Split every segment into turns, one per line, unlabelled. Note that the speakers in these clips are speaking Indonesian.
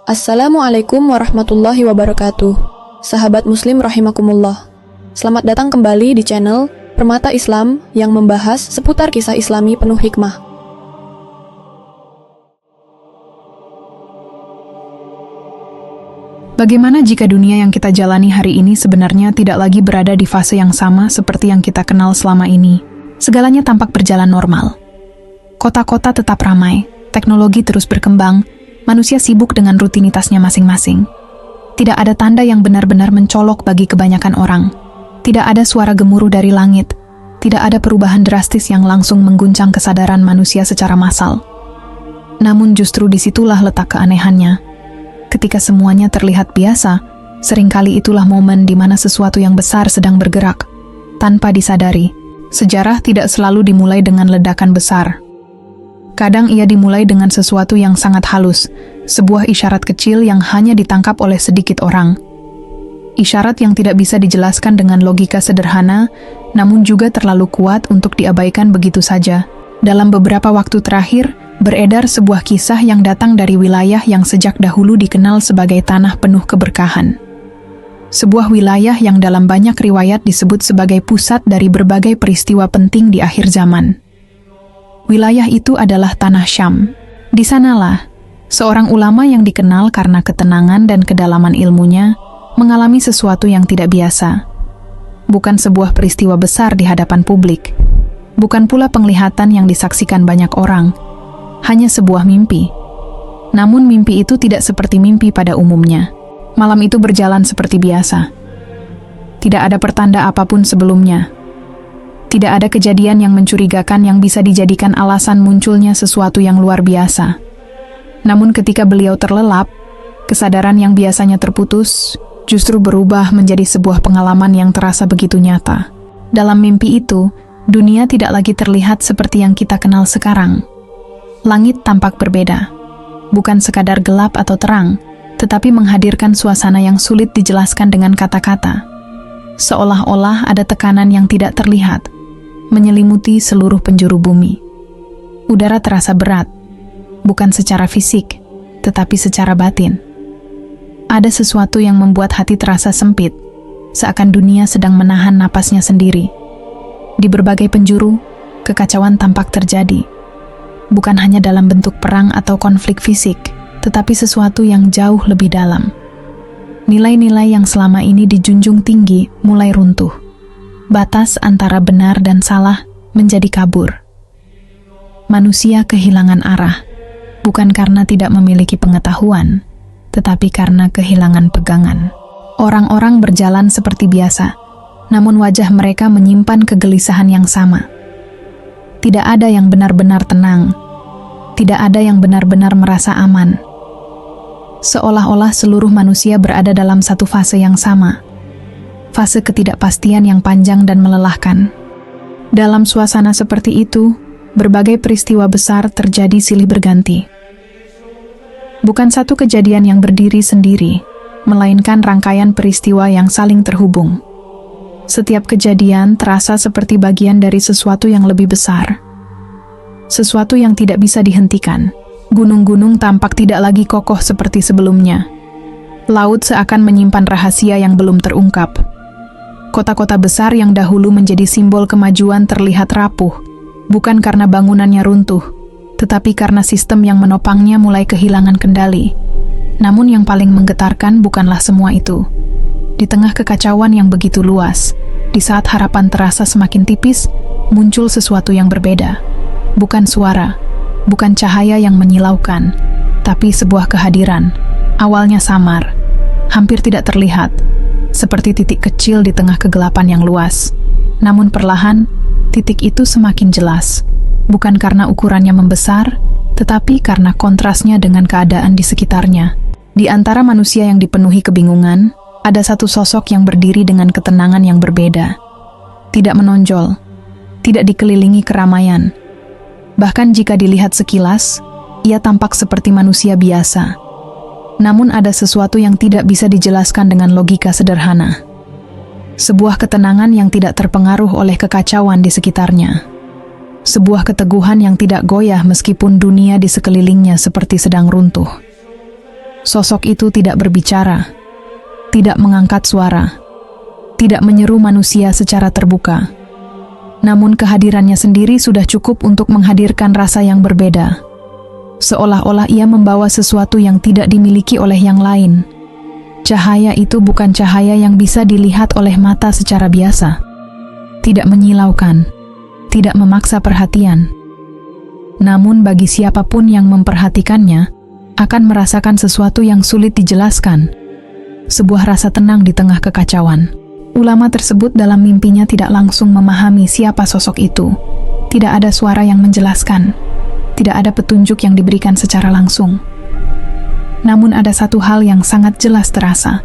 Assalamualaikum warahmatullahi wabarakatuh. Sahabat muslim rahimakumullah. Selamat datang kembali di channel Permata Islam yang membahas seputar kisah islami penuh hikmah.
Bagaimana jika dunia yang kita jalani hari ini sebenarnya tidak lagi berada di fase yang sama seperti yang kita kenal selama ini? Segalanya tampak berjalan normal. Kota-kota tetap ramai, teknologi terus berkembang, manusia sibuk dengan rutinitasnya masing-masing. Tidak ada tanda yang benar-benar mencolok bagi kebanyakan orang. Tidak ada suara gemuruh dari langit. Tidak ada perubahan drastis yang langsung mengguncang kesadaran manusia secara massal. Namun justru disitulah letak keanehannya. Ketika semuanya terlihat biasa, seringkali itulah momen di mana sesuatu yang besar sedang bergerak. Tanpa disadari, sejarah tidak selalu dimulai dengan ledakan besar. Kadang ia dimulai dengan sesuatu yang sangat halus, sebuah isyarat kecil yang hanya ditangkap oleh sedikit orang. Isyarat yang tidak bisa dijelaskan dengan logika sederhana, namun juga terlalu kuat untuk diabaikan begitu saja. Dalam beberapa waktu terakhir, beredar sebuah kisah yang datang dari wilayah yang sejak dahulu dikenal sebagai tanah penuh keberkahan. Sebuah wilayah yang dalam banyak riwayat disebut sebagai pusat dari berbagai peristiwa penting di akhir zaman. Wilayah itu adalah Tanah Syam. Di sanalah, seorang ulama yang dikenal karena ketenangan dan kedalaman ilmunya mengalami sesuatu yang tidak biasa. Bukan sebuah peristiwa besar di hadapan publik. Bukan pula penglihatan yang disaksikan banyak orang. Hanya sebuah mimpi. Namun mimpi itu tidak seperti mimpi pada umumnya. Malam itu berjalan seperti biasa. Tidak ada pertanda apapun sebelumnya. Tidak ada kejadian yang mencurigakan yang bisa dijadikan alasan munculnya sesuatu yang luar biasa. Namun ketika beliau terlelap, kesadaran yang biasanya terputus justru berubah menjadi sebuah pengalaman yang terasa begitu nyata. Dalam mimpi itu, dunia tidak lagi terlihat seperti yang kita kenal sekarang. Langit tampak berbeda. Bukan sekadar gelap atau terang, tetapi menghadirkan suasana yang sulit dijelaskan dengan kata-kata. Seolah-olah ada tekanan yang tidak terlihat, menyelimuti seluruh penjuru bumi. Udara terasa berat, bukan secara fisik, tetapi secara batin. Ada sesuatu yang membuat hati terasa sempit, seakan dunia sedang menahan napasnya sendiri. Di berbagai penjuru, kekacauan tampak terjadi. Bukan hanya dalam bentuk perang atau konflik fisik, tetapi sesuatu yang jauh lebih dalam. Nilai-nilai yang selama ini dijunjung tinggi mulai runtuh. Batas antara benar dan salah menjadi kabur. Manusia kehilangan arah, bukan karena tidak memiliki pengetahuan, tetapi karena kehilangan pegangan. Orang-orang berjalan seperti biasa, namun wajah mereka menyimpan kegelisahan yang sama. Tidak ada yang benar-benar tenang, tidak ada yang benar-benar merasa aman. Seolah-olah seluruh manusia berada dalam satu fase yang sama. Fase ketidakpastian yang panjang dan melelahkan. Dalam suasana seperti itu, berbagai peristiwa besar terjadi silih berganti. Bukan satu kejadian yang berdiri sendiri, melainkan rangkaian peristiwa yang saling terhubung. Setiap kejadian terasa seperti bagian dari sesuatu yang lebih besar. Sesuatu yang tidak bisa dihentikan. Gunung-gunung tampak tidak lagi kokoh seperti sebelumnya. Laut seakan menyimpan rahasia yang belum terungkap. Kota-kota besar yang dahulu menjadi simbol kemajuan terlihat rapuh, bukan karena bangunannya runtuh, tetapi karena sistem yang menopangnya mulai kehilangan kendali. Namun yang paling menggetarkan bukanlah semua itu. Di tengah kekacauan yang begitu luas, di saat harapan terasa semakin tipis, muncul sesuatu yang berbeda. Bukan suara, bukan cahaya yang menyilaukan, tapi sebuah kehadiran. Awalnya samar, hampir tidak terlihat, seperti titik kecil di tengah kegelapan yang luas. Namun perlahan, titik itu semakin jelas. Bukan karena ukurannya membesar, tetapi karena kontrasnya dengan keadaan di sekitarnya. Di antara manusia yang dipenuhi kebingungan, ada satu sosok yang berdiri dengan ketenangan yang berbeda. Tidak menonjol, tidak dikelilingi keramaian. Bahkan jika dilihat sekilas, ia tampak seperti manusia biasa. Namun ada sesuatu yang tidak bisa dijelaskan dengan logika sederhana. Sebuah ketenangan yang tidak terpengaruh oleh kekacauan di sekitarnya. Sebuah keteguhan yang tidak goyah meskipun dunia di sekelilingnya seperti sedang runtuh. Sosok itu tidak berbicara, tidak mengangkat suara, tidak menyeru manusia secara terbuka. Namun kehadirannya sendiri sudah cukup untuk menghadirkan rasa yang berbeda. Seolah-olah ia membawa sesuatu yang tidak dimiliki oleh yang lain. Cahaya itu bukan cahaya yang bisa dilihat oleh mata secara biasa. Tidak menyilaukan, tidak memaksa perhatian. Namun bagi siapapun yang memperhatikannya, akan merasakan sesuatu yang sulit dijelaskan. Sebuah rasa tenang di tengah kekacauan. Ulama tersebut dalam mimpinya tidak langsung memahami siapa sosok itu. Tidak ada suara yang menjelaskan. Tidak ada petunjuk yang diberikan secara langsung. Namun ada satu hal yang sangat jelas terasa,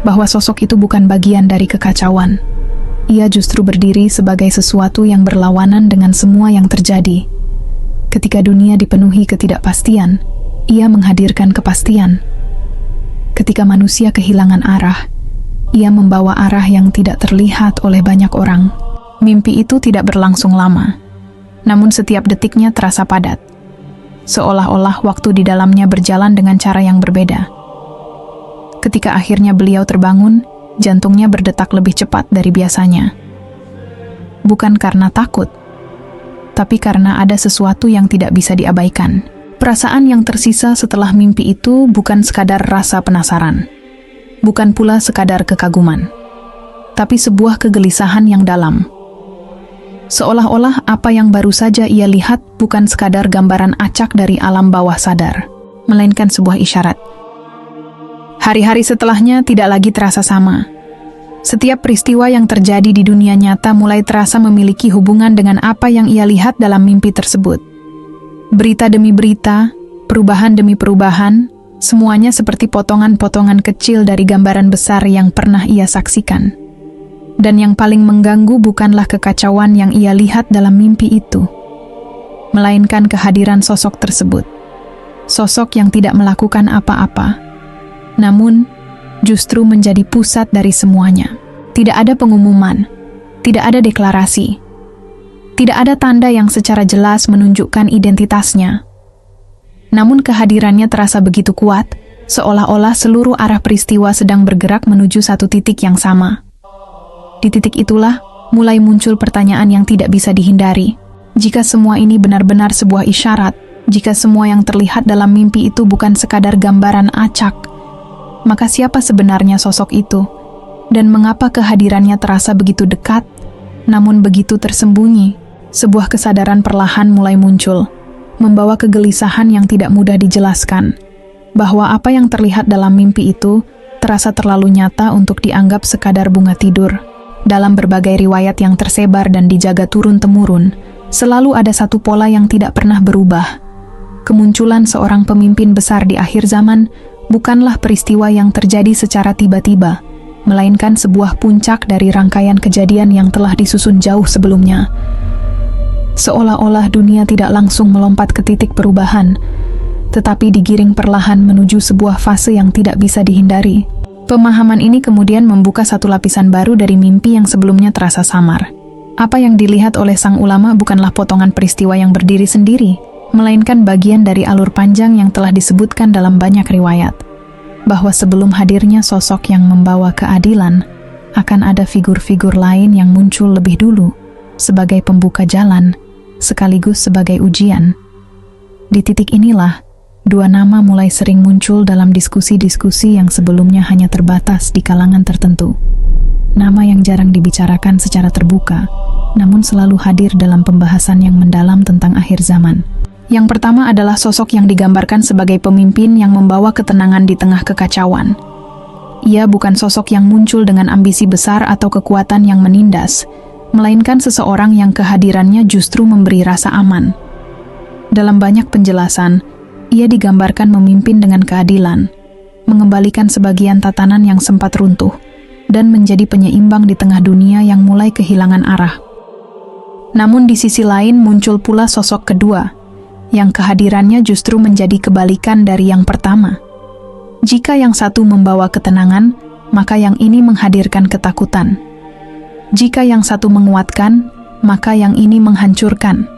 bahwa sosok itu bukan bagian dari kekacauan. Ia justru berdiri sebagai sesuatu yang berlawanan dengan semua yang terjadi. Ketika dunia dipenuhi ketidakpastian, ia menghadirkan kepastian. Ketika manusia kehilangan arah, ia membawa arah yang tidak terlihat oleh banyak orang. Mimpi itu tidak berlangsung lama, namun setiap detiknya terasa padat. Seolah-olah waktu di dalamnya berjalan dengan cara yang berbeda. Ketika akhirnya beliau terbangun, jantungnya berdetak lebih cepat dari biasanya. Bukan karena takut, tapi karena ada sesuatu yang tidak bisa diabaikan. Perasaan yang tersisa setelah mimpi itu bukan sekadar rasa penasaran, bukan pula sekadar kekaguman, tapi sebuah kegelisahan yang dalam. Seolah-olah apa yang baru saja ia lihat bukan sekadar gambaran acak dari alam bawah sadar, melainkan sebuah isyarat. Hari-hari setelahnya tidak lagi terasa sama. Setiap peristiwa yang terjadi di dunia nyata mulai terasa memiliki hubungan dengan apa yang ia lihat dalam mimpi tersebut. Berita demi berita, perubahan demi perubahan, semuanya seperti potongan-potongan kecil dari gambaran besar yang pernah ia saksikan. Dan yang paling mengganggu bukanlah kekacauan yang ia lihat dalam mimpi itu, melainkan kehadiran sosok tersebut. Sosok yang tidak melakukan apa-apa, namun justru menjadi pusat dari semuanya. Tidak ada pengumuman, tidak ada deklarasi, tidak ada tanda yang secara jelas menunjukkan identitasnya. Namun kehadirannya terasa begitu kuat, seolah-olah seluruh arah peristiwa sedang bergerak menuju satu titik yang sama. Di titik itulah mulai muncul pertanyaan yang tidak bisa dihindari. Jika semua ini benar-benar sebuah isyarat, jika semua yang terlihat dalam mimpi itu bukan sekadar gambaran acak, maka siapa sebenarnya sosok itu? Dan mengapa kehadirannya terasa begitu dekat, namun begitu tersembunyi? Sebuah kesadaran perlahan mulai muncul, membawa kegelisahan yang tidak mudah dijelaskan, bahwa apa yang terlihat dalam mimpi itu terasa terlalu nyata untuk dianggap sekadar bunga tidur. Dalam berbagai riwayat yang tersebar dan dijaga turun-temurun, selalu ada satu pola yang tidak pernah berubah. Kemunculan seorang pemimpin besar di akhir zaman bukanlah peristiwa yang terjadi secara tiba-tiba, melainkan sebuah puncak dari rangkaian kejadian yang telah disusun jauh sebelumnya. Seolah-olah dunia tidak langsung melompat ke titik perubahan, tetapi digiring perlahan menuju sebuah fase yang tidak bisa dihindari. Pemahaman ini kemudian membuka satu lapisan baru dari mimpi yang sebelumnya terasa samar. Apa yang dilihat oleh sang ulama bukanlah potongan peristiwa yang berdiri sendiri, melainkan bagian dari alur panjang yang telah disebutkan dalam banyak riwayat, bahwa sebelum hadirnya sosok yang membawa keadilan, akan ada figur-figur lain yang muncul lebih dulu, sebagai pembuka jalan, sekaligus sebagai ujian. Di titik inilah, dua nama mulai sering muncul dalam diskusi-diskusi yang sebelumnya hanya terbatas di kalangan tertentu. Nama yang jarang dibicarakan secara terbuka, namun selalu hadir dalam pembahasan yang mendalam tentang akhir zaman. Yang pertama adalah sosok yang digambarkan sebagai pemimpin yang membawa ketenangan di tengah kekacauan. Ia bukan sosok yang muncul dengan ambisi besar atau kekuatan yang menindas, melainkan seseorang yang kehadirannya justru memberi rasa aman. Dalam banyak penjelasan, ia digambarkan memimpin dengan keadilan, mengembalikan sebagian tatanan yang sempat runtuh, dan menjadi penyeimbang di tengah dunia yang mulai kehilangan arah. Namun di sisi lain muncul pula sosok kedua, yang kehadirannya justru menjadi kebalikan dari yang pertama. Jika yang satu membawa ketenangan, maka yang ini menghadirkan ketakutan. Jika yang satu menguatkan, maka yang ini menghancurkan.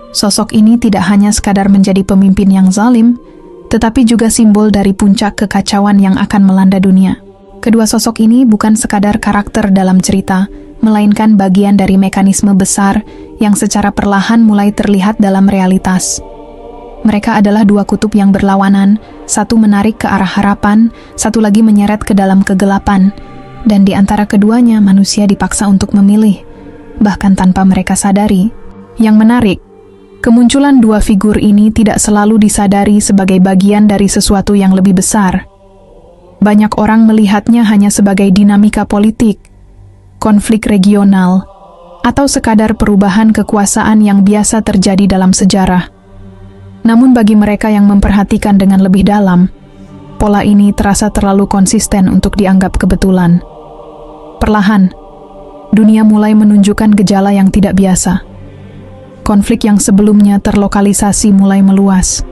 Sosok ini tidak hanya sekadar menjadi pemimpin yang zalim, tetapi juga simbol dari puncak kekacauan yang akan melanda dunia. Kedua sosok ini bukan sekadar karakter dalam cerita, melainkan bagian dari mekanisme besar yang secara perlahan mulai terlihat dalam realitas. Mereka adalah dua kutub yang berlawanan, satu menarik ke arah harapan, satu lagi menyeret ke dalam kegelapan, dan di antara keduanya manusia dipaksa untuk memilih, bahkan tanpa mereka sadari. Yang menarik, kemunculan dua figur ini tidak selalu disadari sebagai bagian dari sesuatu yang lebih besar. Banyak orang melihatnya hanya sebagai dinamika politik, konflik regional, atau sekadar perubahan kekuasaan yang biasa terjadi dalam sejarah. Namun bagi mereka yang memperhatikan dengan lebih dalam, pola ini terasa terlalu konsisten untuk dianggap kebetulan. Perlahan, dunia mulai menunjukkan gejala yang tidak biasa. Konflik yang sebelumnya terlokalisasi mulai meluas.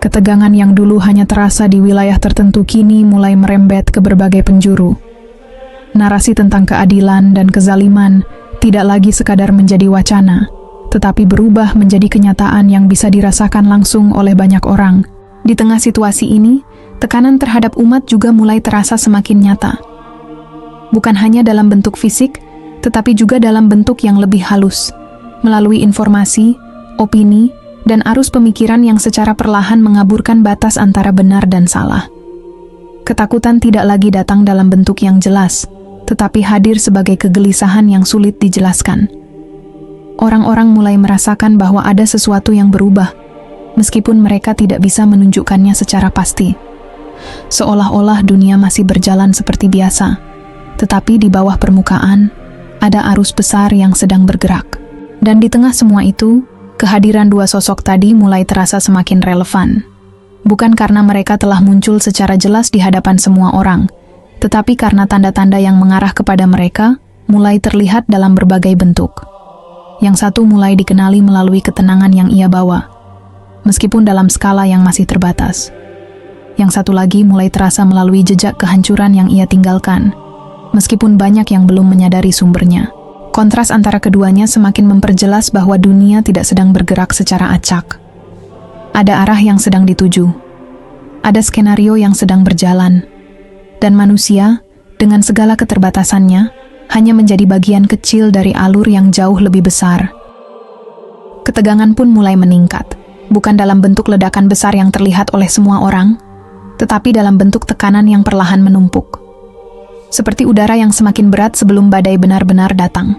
Ketegangan yang dulu hanya terasa di wilayah tertentu kini mulai merembet ke berbagai penjuru. Narasi tentang keadilan dan kezaliman tidak lagi sekadar menjadi wacana, tetapi berubah menjadi kenyataan yang bisa dirasakan langsung oleh banyak orang. Di tengah situasi ini, tekanan terhadap umat juga mulai terasa semakin nyata. Bukan hanya dalam bentuk fisik, tetapi juga dalam bentuk yang lebih halus, melalui informasi, opini, dan arus pemikiran yang secara perlahan mengaburkan batas antara benar dan salah. Ketakutan tidak lagi datang dalam bentuk yang jelas, tetapi hadir sebagai kegelisahan yang sulit dijelaskan. Orang-orang mulai merasakan bahwa ada sesuatu yang berubah, meskipun mereka tidak bisa menunjukkannya secara pasti. Seolah-olah dunia masih berjalan seperti biasa, tetapi di bawah permukaan, ada arus besar yang sedang bergerak. Dan di tengah semua itu, kehadiran dua sosok tadi mulai terasa semakin relevan. Bukan karena mereka telah muncul secara jelas di hadapan semua orang, tetapi karena tanda-tanda yang mengarah kepada mereka mulai terlihat dalam berbagai bentuk. Yang satu mulai dikenali melalui ketenangan yang ia bawa, meskipun dalam skala yang masih terbatas. Yang satu lagi mulai terasa melalui jejak kehancuran yang ia tinggalkan, meskipun banyak yang belum menyadari sumbernya. Kontras antara keduanya semakin memperjelas bahwa dunia tidak sedang bergerak secara acak. Ada arah yang sedang dituju, ada skenario yang sedang berjalan, dan manusia, dengan segala keterbatasannya, hanya menjadi bagian kecil dari alur yang jauh lebih besar. Ketegangan pun mulai meningkat, bukan dalam bentuk ledakan besar yang terlihat oleh semua orang, tetapi dalam bentuk tekanan yang perlahan menumpuk. Seperti udara yang semakin berat sebelum badai benar-benar datang.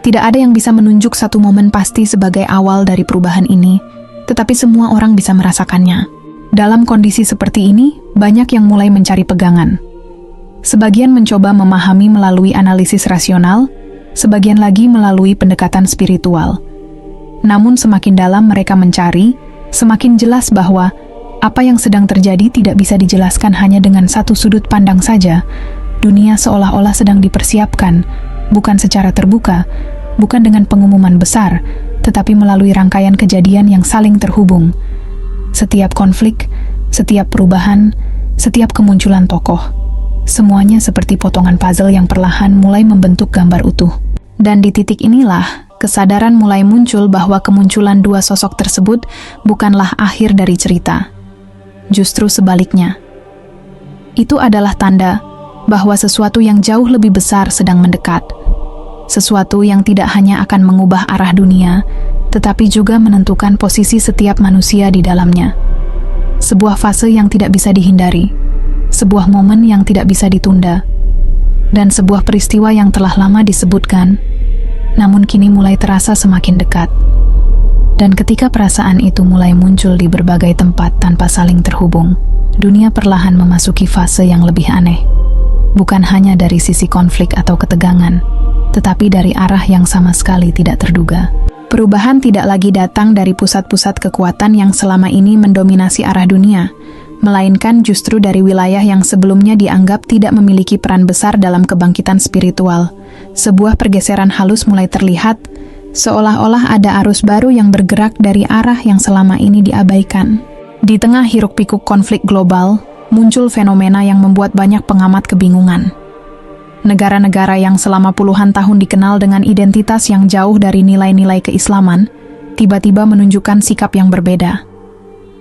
Tidak ada yang bisa menunjuk satu momen pasti sebagai awal dari perubahan ini, tetapi semua orang bisa merasakannya. Dalam kondisi seperti ini, banyak yang mulai mencari pegangan. Sebagian mencoba memahami melalui analisis rasional, sebagian lagi melalui pendekatan spiritual. Namun semakin dalam mereka mencari, semakin jelas bahwa apa yang sedang terjadi tidak bisa dijelaskan hanya dengan satu sudut pandang saja. Dunia seolah-olah sedang dipersiapkan, bukan secara terbuka, bukan dengan pengumuman besar, tetapi melalui rangkaian kejadian yang saling terhubung. Setiap konflik, setiap perubahan, setiap kemunculan tokoh, semuanya seperti potongan puzzle yang perlahan mulai membentuk gambar utuh. Dan di titik inilah, kesadaran mulai muncul bahwa kemunculan dua sosok tersebut bukanlah akhir dari cerita. Justru sebaliknya. Itu adalah tanda bahwa sesuatu yang jauh lebih besar sedang mendekat. Sesuatu yang tidak hanya akan mengubah arah dunia, tetapi juga menentukan posisi setiap manusia di dalamnya. Sebuah fase yang tidak bisa dihindari, sebuah momen yang tidak bisa ditunda, dan sebuah peristiwa yang telah lama disebutkan, namun kini mulai terasa semakin dekat. Dan ketika perasaan itu mulai muncul di berbagai tempat tanpa saling terhubung, dunia perlahan memasuki fase yang lebih aneh. Bukan hanya dari sisi konflik atau ketegangan, tetapi dari arah yang sama sekali tidak terduga. Perubahan tidak lagi datang dari pusat-pusat kekuatan yang selama ini mendominasi arah dunia, melainkan justru dari wilayah yang sebelumnya dianggap tidak memiliki peran besar dalam kebangkitan spiritual. Sebuah pergeseran halus mulai terlihat, seolah-olah ada arus baru yang bergerak dari arah yang selama ini diabaikan. Di tengah hiruk-pikuk konflik global, muncul fenomena yang membuat banyak pengamat kebingungan. Negara-negara yang selama puluhan tahun dikenal dengan identitas yang jauh dari nilai-nilai keislaman, tiba-tiba menunjukkan sikap yang berbeda.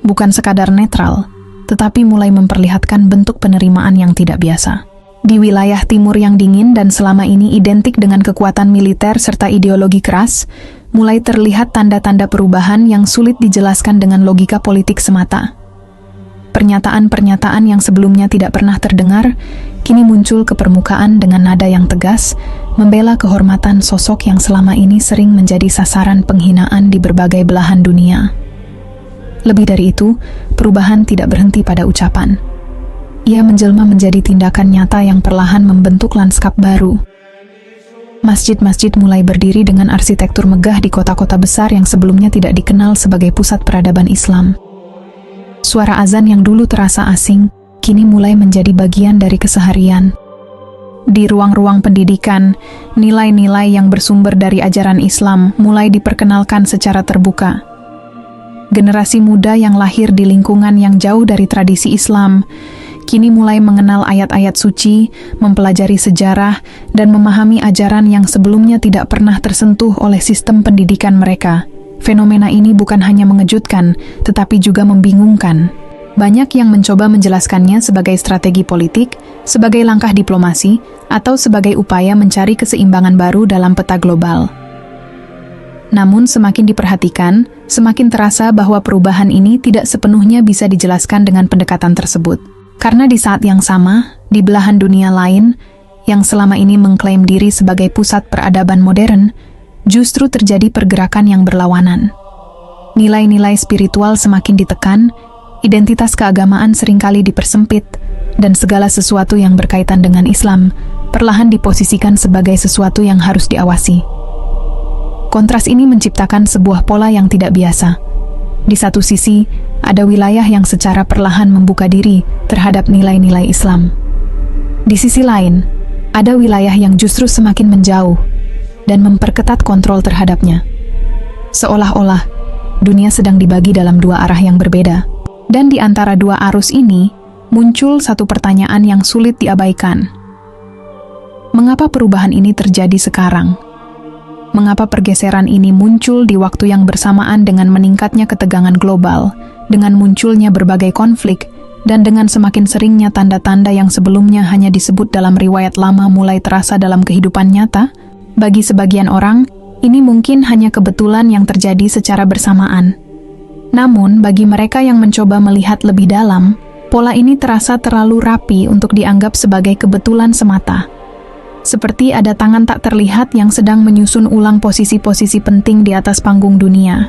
bukan sekadar netral, tetapi mulai memperlihatkan bentuk penerimaan yang tidak biasa. Di wilayah timur yang dingin dan selama ini identik dengan kekuatan militer serta ideologi keras, mulai terlihat tanda-tanda perubahan yang sulit dijelaskan dengan logika politik semata. Pernyataan-pernyataan yang sebelumnya tidak pernah terdengar, kini muncul ke permukaan dengan nada yang tegas, membela kehormatan sosok yang selama ini sering menjadi sasaran penghinaan di berbagai belahan dunia. Lebih dari itu, perubahan tidak berhenti pada ucapan. Ia menjelma menjadi tindakan nyata yang perlahan membentuk lanskap baru. Masjid-masjid mulai berdiri dengan arsitektur megah di kota-kota besar yang sebelumnya tidak dikenal sebagai pusat peradaban Islam. Suara azan yang dulu terasa asing, kini mulai menjadi bagian dari keseharian. Di ruang-ruang pendidikan, nilai-nilai yang bersumber dari ajaran Islam mulai diperkenalkan secara terbuka. Generasi muda yang lahir di lingkungan yang jauh dari tradisi Islam, kini mulai mengenal ayat-ayat suci, mempelajari sejarah, dan memahami ajaran yang sebelumnya tidak pernah tersentuh oleh sistem pendidikan mereka. Fenomena ini bukan hanya mengejutkan, tetapi juga membingungkan. Banyak yang mencoba menjelaskannya sebagai strategi politik, sebagai langkah diplomasi, atau sebagai upaya mencari keseimbangan baru dalam peta global. Namun semakin diperhatikan, semakin terasa bahwa perubahan ini tidak sepenuhnya bisa dijelaskan dengan pendekatan tersebut. Karena di saat yang sama, di belahan dunia lain, yang selama ini mengklaim diri sebagai pusat peradaban modern, justru terjadi pergerakan yang berlawanan. Nilai-nilai spiritual semakin ditekan, identitas keagamaan seringkali dipersempit, dan segala sesuatu yang berkaitan dengan Islam perlahan diposisikan sebagai sesuatu yang harus diawasi. Kontras ini menciptakan sebuah pola yang tidak biasa. Di satu sisi, ada wilayah yang secara perlahan membuka diri terhadap nilai-nilai Islam. Di sisi lain, ada wilayah yang justru semakin menjauh dan memperketat kontrol terhadapnya. Seolah-olah dunia sedang dibagi dalam dua arah yang berbeda. Dan di antara dua arus ini, muncul satu pertanyaan yang sulit diabaikan. Mengapa perubahan ini terjadi sekarang? Mengapa pergeseran ini muncul di waktu yang bersamaan dengan meningkatnya ketegangan global, dengan munculnya berbagai konflik, dan dengan semakin seringnya tanda-tanda yang sebelumnya hanya disebut dalam riwayat lama mulai terasa dalam kehidupan nyata? Bagi sebagian orang, ini mungkin hanya kebetulan yang terjadi secara bersamaan. Namun, bagi mereka yang mencoba melihat lebih dalam, pola ini terasa terlalu rapi untuk dianggap sebagai kebetulan semata. Seperti ada tangan tak terlihat yang sedang menyusun ulang posisi-posisi penting di atas panggung dunia.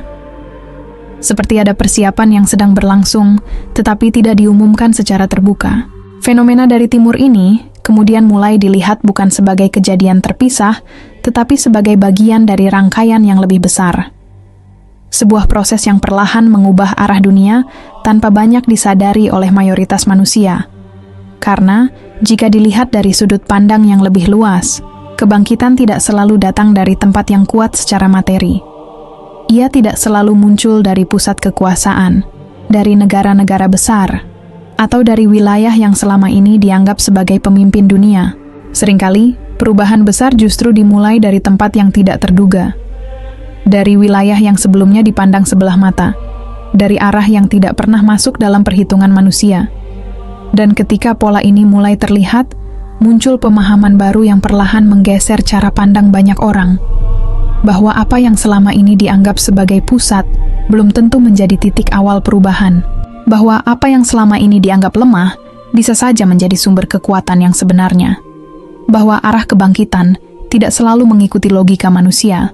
Seperti ada persiapan yang sedang berlangsung, tetapi tidak diumumkan secara terbuka. Fenomena dari timur ini kemudian mulai dilihat bukan sebagai kejadian terpisah, tetapi sebagai bagian dari rangkaian yang lebih besar. Sebuah proses yang perlahan mengubah arah dunia tanpa banyak disadari oleh mayoritas manusia. Karena, jika dilihat dari sudut pandang yang lebih luas, kebangkitan tidak selalu datang dari tempat yang kuat secara materi. Ia tidak selalu muncul dari pusat kekuasaan, dari negara-negara besar, atau dari wilayah yang selama ini dianggap sebagai pemimpin dunia. Seringkali, perubahan besar justru dimulai dari tempat yang tidak terduga. Dari wilayah yang sebelumnya dipandang sebelah mata, dari arah yang tidak pernah masuk dalam perhitungan manusia. Dan ketika pola ini mulai terlihat, muncul pemahaman baru yang perlahan menggeser cara pandang banyak orang, bahwa apa yang selama ini dianggap sebagai pusat belum tentu menjadi titik awal perubahan, bahwa apa yang selama ini dianggap lemah bisa saja menjadi sumber kekuatan yang sebenarnya, bahwa arah kebangkitan tidak selalu mengikuti logika manusia,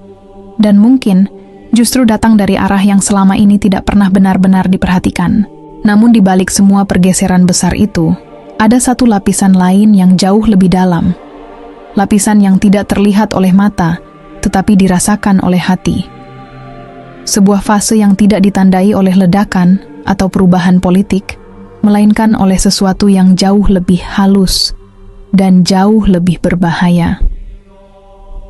dan mungkin justru datang dari arah yang selama ini tidak pernah benar-benar diperhatikan. Namun di balik semua pergeseran besar itu, ada satu lapisan lain yang jauh lebih dalam. Lapisan yang tidak terlihat oleh mata, tetapi dirasakan oleh hati. Sebuah fase yang tidak ditandai oleh ledakan atau perubahan politik, melainkan oleh sesuatu yang jauh lebih halus dan jauh lebih berbahaya.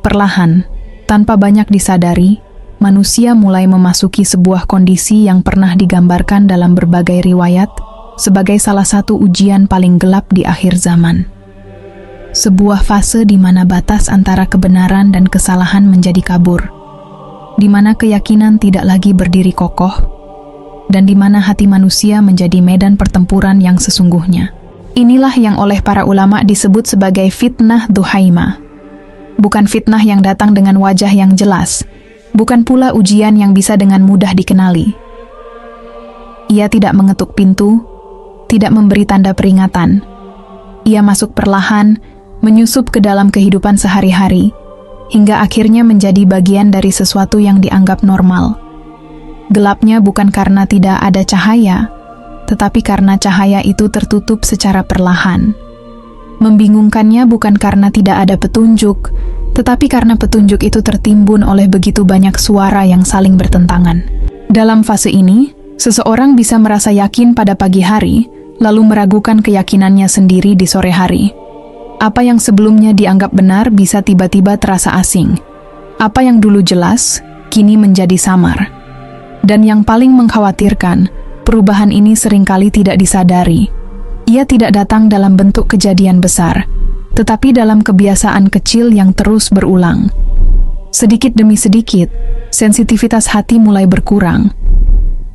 Perlahan, tanpa banyak disadari, manusia mulai memasuki sebuah kondisi yang pernah digambarkan dalam berbagai riwayat sebagai salah satu ujian paling gelap di akhir zaman. Sebuah fase di mana batas antara kebenaran dan kesalahan menjadi kabur, di mana keyakinan tidak lagi berdiri kokoh, dan di mana hati manusia menjadi medan pertempuran yang sesungguhnya. Inilah yang oleh para ulama disebut sebagai fitnah duhaimah. Bukan fitnah yang datang dengan wajah yang jelas, bukan pula ujian yang bisa dengan mudah dikenali. Ia tidak mengetuk pintu, tidak memberi tanda peringatan. Ia masuk perlahan, menyusup ke dalam kehidupan sehari-hari, hingga akhirnya menjadi bagian dari sesuatu yang dianggap normal. Gelapnya bukan karena tidak ada cahaya, tetapi karena cahaya itu tertutup secara perlahan. Membingungkannya bukan karena tidak ada petunjuk, tetapi karena petunjuk itu tertimbun oleh begitu banyak suara yang saling bertentangan. Dalam fase ini, seseorang bisa merasa yakin pada pagi hari, lalu meragukan keyakinannya sendiri di sore hari. Apa yang sebelumnya dianggap benar bisa tiba-tiba terasa asing. Apa yang dulu jelas, kini menjadi samar. Dan yang paling mengkhawatirkan, perubahan ini seringkali tidak disadari. Ia tidak datang dalam bentuk kejadian besar, tetapi dalam kebiasaan kecil yang terus berulang. Sedikit demi sedikit, sensitivitas hati mulai berkurang.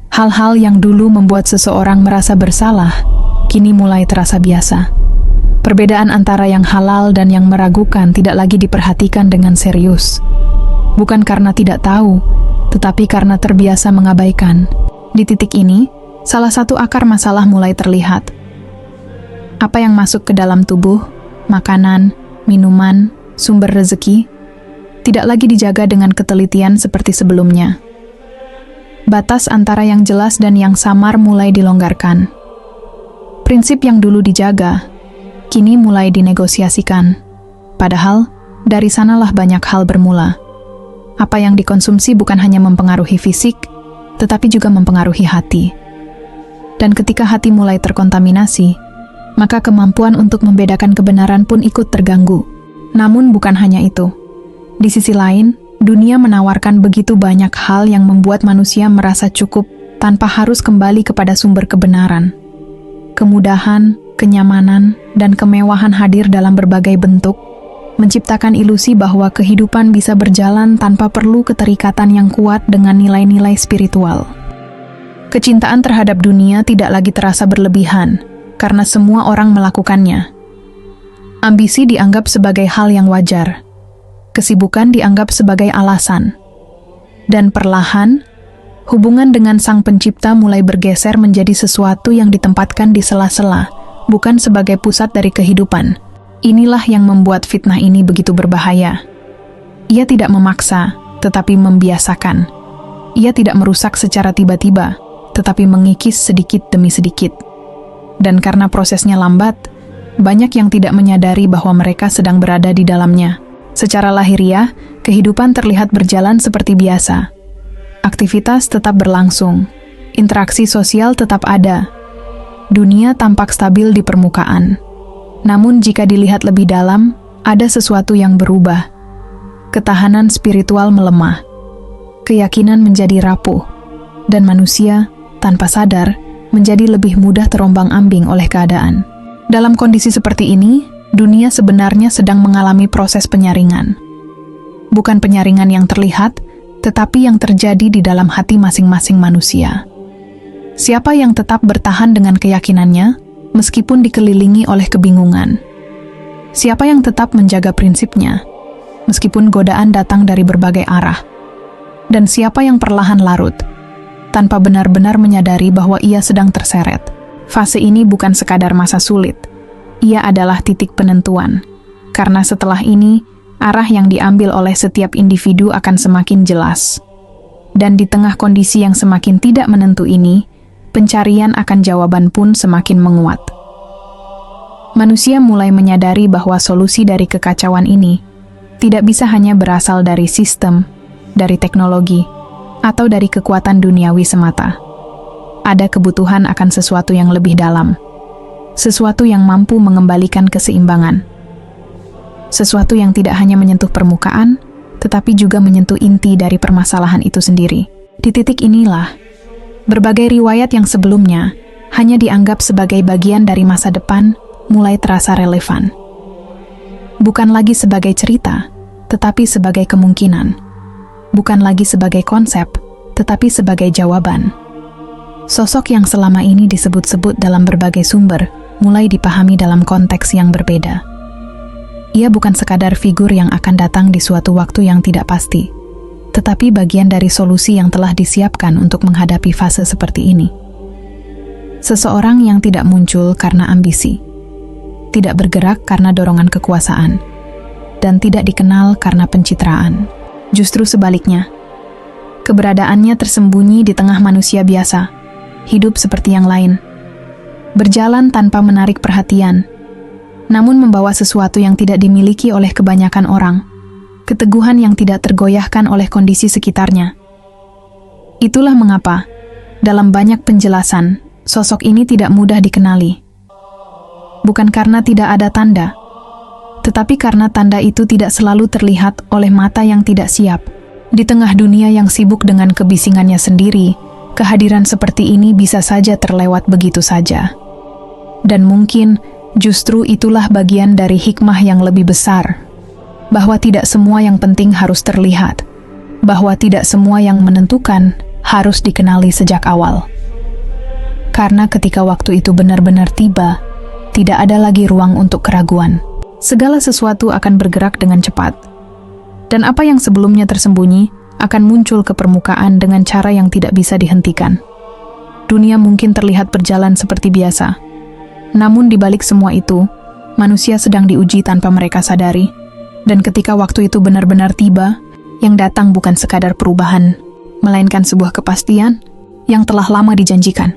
Hal-hal yang dulu membuat seseorang merasa bersalah, kini mulai terasa biasa. Perbedaan antara yang halal dan yang meragukan tidak lagi diperhatikan dengan serius. Bukan karena tidak tahu, tetapi karena terbiasa mengabaikan. Di titik ini, salah satu akar masalah mulai terlihat. Apa yang masuk ke dalam tubuh, makanan, minuman, sumber rezeki, tidak lagi dijaga dengan ketelitian seperti sebelumnya. Batas antara yang jelas dan yang samar mulai dilonggarkan. Prinsip yang dulu dijaga, kini mulai dinegosiasikan. Padahal, dari sanalah banyak hal bermula. Apa yang dikonsumsi bukan hanya mempengaruhi fisik, tetapi juga mempengaruhi hati. Dan ketika hati mulai terkontaminasi, maka kemampuan untuk membedakan kebenaran pun ikut terganggu. Namun bukan hanya itu. Di sisi lain, dunia menawarkan begitu banyak hal yang membuat manusia merasa cukup tanpa harus kembali kepada sumber kebenaran. Kemudahan, kenyamanan, dan kemewahan hadir dalam berbagai bentuk, menciptakan ilusi bahwa kehidupan bisa berjalan tanpa perlu keterikatan yang kuat dengan nilai-nilai spiritual. Kecintaan terhadap dunia tidak lagi terasa berlebihan, karena semua orang melakukannya. Ambisi dianggap sebagai hal yang wajar. Kesibukan dianggap sebagai alasan. Dan perlahan, hubungan dengan Sang Pencipta mulai bergeser menjadi sesuatu yang ditempatkan di sela-sela, bukan sebagai pusat dari kehidupan. Inilah yang membuat fitnah ini begitu berbahaya. Ia tidak memaksa, tetapi membiasakan. Ia tidak merusak secara tiba-tiba, tetapi mengikis sedikit demi sedikit. Dan karena prosesnya lambat, banyak yang tidak menyadari bahwa mereka sedang berada di dalamnya. Secara lahiriah, kehidupan terlihat berjalan seperti biasa. Aktivitas tetap berlangsung, interaksi sosial tetap ada. Dunia tampak stabil di permukaan. Namun jika dilihat lebih dalam, ada sesuatu yang berubah. Ketahanan spiritual melemah. Keyakinan menjadi rapuh. Dan manusia, tanpa sadar, menjadi lebih mudah terombang-ambing oleh keadaan. Dalam kondisi seperti ini, dunia sebenarnya sedang mengalami proses penyaringan. Bukan penyaringan yang terlihat, tetapi yang terjadi di dalam hati masing-masing manusia. Siapa yang tetap bertahan dengan keyakinannya, meskipun dikelilingi oleh kebingungan? Siapa yang tetap menjaga prinsipnya, meskipun godaan datang dari berbagai arah? Dan siapa yang perlahan larut, tanpa benar-benar menyadari bahwa ia sedang terseret? Fase ini bukan sekadar masa sulit. Ia adalah titik penentuan. Karena setelah ini, arah yang diambil oleh setiap individu akan semakin jelas. Dan di tengah kondisi yang semakin tidak menentu ini, pencarian akan jawaban pun semakin menguat. Manusia mulai menyadari bahwa solusi dari kekacauan ini tidak bisa hanya berasal dari sistem, dari teknologi, atau dari kekuatan duniawi semata. Ada kebutuhan akan sesuatu yang lebih dalam, sesuatu yang mampu mengembalikan keseimbangan, sesuatu yang tidak hanya menyentuh permukaan, tetapi juga menyentuh inti dari permasalahan itu sendiri. Di titik inilah, berbagai riwayat yang sebelumnya hanya dianggap sebagai bagian dari masa depan mulai terasa relevan. Bukan lagi sebagai cerita, tetapi sebagai kemungkinan. Bukan lagi sebagai konsep, tetapi sebagai jawaban. Sosok yang selama ini disebut-sebut dalam berbagai sumber mulai dipahami dalam konteks yang berbeda. Ia bukan sekadar figur yang akan datang di suatu waktu yang tidak pasti, tetapi bagian dari solusi yang telah disiapkan untuk menghadapi fase seperti ini. Seseorang yang tidak muncul karena ambisi, tidak bergerak karena dorongan kekuasaan, dan tidak dikenal karena pencitraan. Justru sebaliknya, keberadaannya tersembunyi di tengah manusia biasa, hidup seperti yang lain, berjalan tanpa menarik perhatian, namun membawa sesuatu yang tidak dimiliki oleh kebanyakan orang, keteguhan yang tidak tergoyahkan oleh kondisi sekitarnya. Itulah mengapa, dalam banyak penjelasan, sosok ini tidak mudah dikenali. Bukan karena tidak ada tanda, tetapi karena tanda itu tidak selalu terlihat oleh mata yang tidak siap. Di tengah dunia yang sibuk dengan kebisingannya sendiri, kehadiran seperti ini bisa saja terlewat begitu saja. Dan mungkin justru itulah bagian dari hikmah yang lebih besar, bahwa tidak semua yang penting harus terlihat, bahwa tidak semua yang menentukan harus dikenali sejak awal. Karena ketika waktu itu benar-benar tiba, tidak ada lagi ruang untuk keraguan. Segala sesuatu akan bergerak dengan cepat, dan apa yang sebelumnya tersembunyi akan muncul ke permukaan dengan cara yang tidak bisa dihentikan. Dunia mungkin terlihat berjalan seperti biasa, namun di balik semua itu, manusia sedang diuji tanpa mereka sadari. Dan ketika waktu itu benar-benar tiba, yang datang bukan sekadar perubahan, melainkan sebuah kepastian yang telah lama dijanjikan.